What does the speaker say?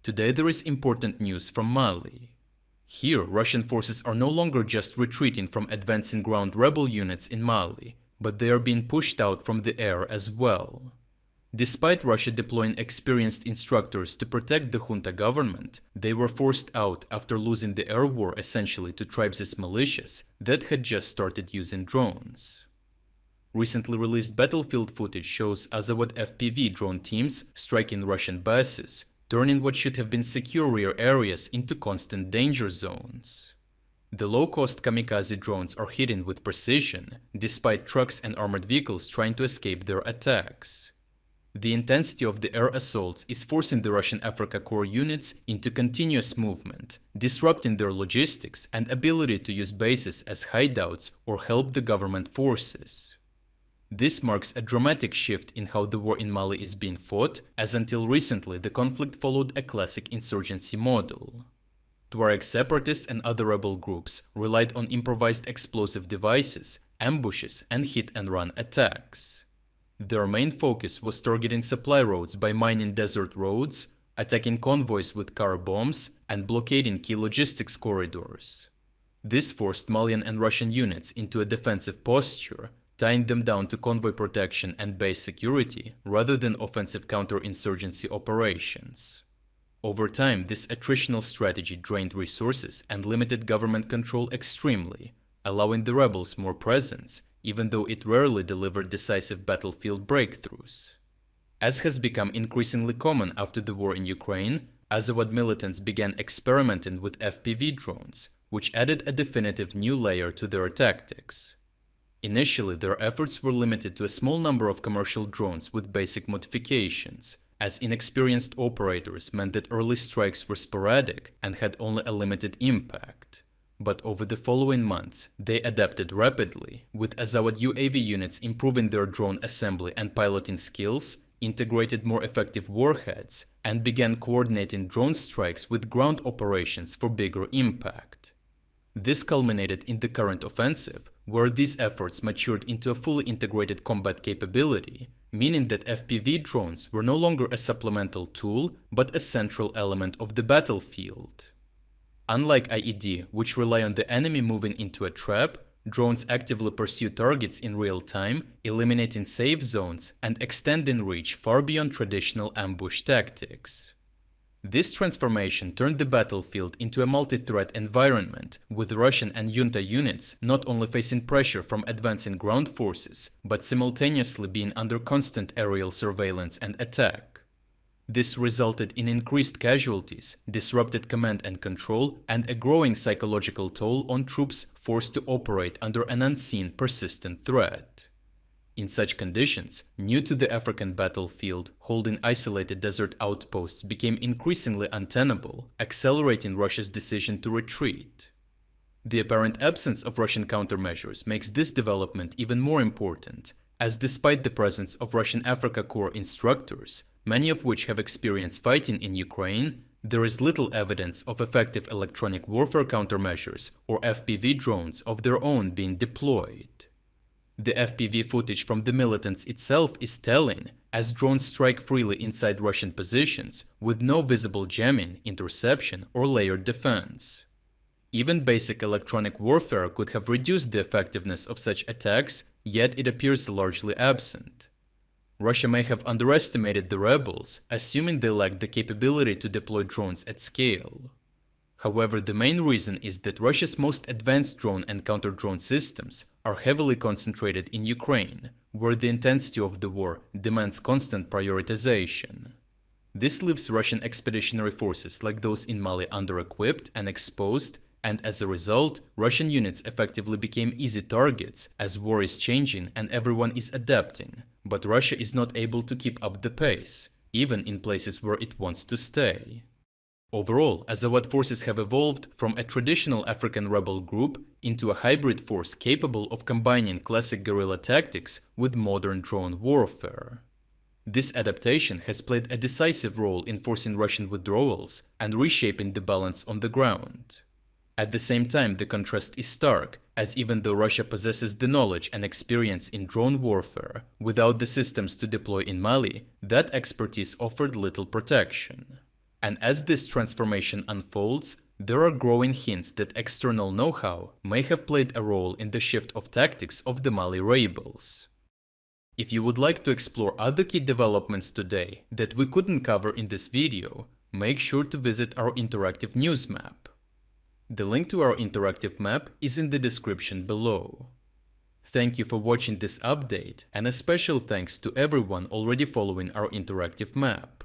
Today there is important news from Mali. Here, Russian forces are no longer just retreating from advancing ground rebel units in Mali, but they are being pushed out from the air as well. Despite Russia deploying experienced instructors to protect the junta government, they were forced out after losing the air war essentially to tribes' militias that had just started using drones. Recently released battlefield footage shows Azawad FPV drone teams striking Russian bases, turning what should have been secure rear areas into constant danger zones. The low-cost kamikaze drones are hitting with precision, despite trucks and armored vehicles trying to escape their attacks. The intensity of the air assaults is forcing the Russian Africa Corps units into continuous movement, disrupting their logistics and ability to use bases as hideouts or help the government forces. This marks a dramatic shift in how the war in Mali is being fought, as until recently the conflict followed a classic insurgency model. Tuareg separatists and other rebel groups relied on improvised explosive devices, ambushes, and hit-and-run attacks. Their main focus was targeting supply roads by mining desert roads, attacking convoys with car bombs, and blockading key logistics corridors. This forced Malian and Russian units into a defensive posture, tying them down to convoy protection and base security rather than offensive counterinsurgency operations. Over time, this attritional strategy drained resources and limited government control extremely, allowing the rebels more presence, even though it rarely delivered decisive battlefield breakthroughs. As has become increasingly common after the war in Ukraine, Azawad militants began experimenting with FPV drones, which added a definitive new layer to their tactics. Initially, their efforts were limited to a small number of commercial drones with basic modifications, as inexperienced operators meant that early strikes were sporadic and had only a limited impact. But over the following months, they adapted rapidly, with Azawad UAV units improving their drone assembly and piloting skills, integrated more effective warheads, and began coordinating drone strikes with ground operations for bigger impact. This culminated in the current offensive, where these efforts matured into a fully integrated combat capability, meaning that FPV drones were no longer a supplemental tool, but a central element of the battlefield. Unlike IED, which rely on the enemy moving into a trap, drones actively pursue targets in real time, eliminating safe zones and extending reach far beyond traditional ambush tactics. This transformation turned the battlefield into a multi-threat environment, with Russian and junta units not only facing pressure from advancing ground forces, but simultaneously being under constant aerial surveillance and attack. This resulted in increased casualties, disrupted command and control, and a growing psychological toll on troops forced to operate under an unseen, persistent threat. In such conditions, new to the African battlefield, holding isolated desert outposts became increasingly untenable, accelerating Russia's decision to retreat. The apparent absence of Russian countermeasures makes this development even more important, as despite the presence of Russian Africa Corps instructors, many of which have experience fighting in Ukraine, there is little evidence of effective electronic warfare countermeasures or FPV drones of their own being deployed. The FPV footage from the militants itself is telling, as drones strike freely inside Russian positions with no visible jamming, interception, or layered defense. Even basic electronic warfare could have reduced the effectiveness of such attacks, yet it appears largely absent. Russia may have underestimated the rebels, assuming they lacked the capability to deploy drones at scale. However, the main reason is that Russia's most advanced drone and counter-drone systems are heavily concentrated in Ukraine, where the intensity of the war demands constant prioritization. This leaves Russian expeditionary forces like those in Mali under-equipped and exposed, and as a result, Russian units effectively became easy targets as war is changing and everyone is adapting, but Russia is not able to keep up the pace, even in places where it wants to stay. Overall, Azawad forces have evolved from a traditional African rebel group into a hybrid force capable of combining classic guerrilla tactics with modern drone warfare. This adaptation has played a decisive role in forcing Russian withdrawals and reshaping the balance on the ground. At the same time, the contrast is stark, as even though Russia possesses the knowledge and experience in drone warfare, without the systems to deploy in Mali, that expertise offered little protection. And as this transformation unfolds, there are growing hints that external know-how may have played a role in the shift of tactics of the Mali rebels. If you would like to explore other key developments today that we couldn't cover in this video, make sure to visit our interactive news map. The link to our interactive map is in the description below. Thank you for watching this update, and a special thanks to everyone already following our interactive map.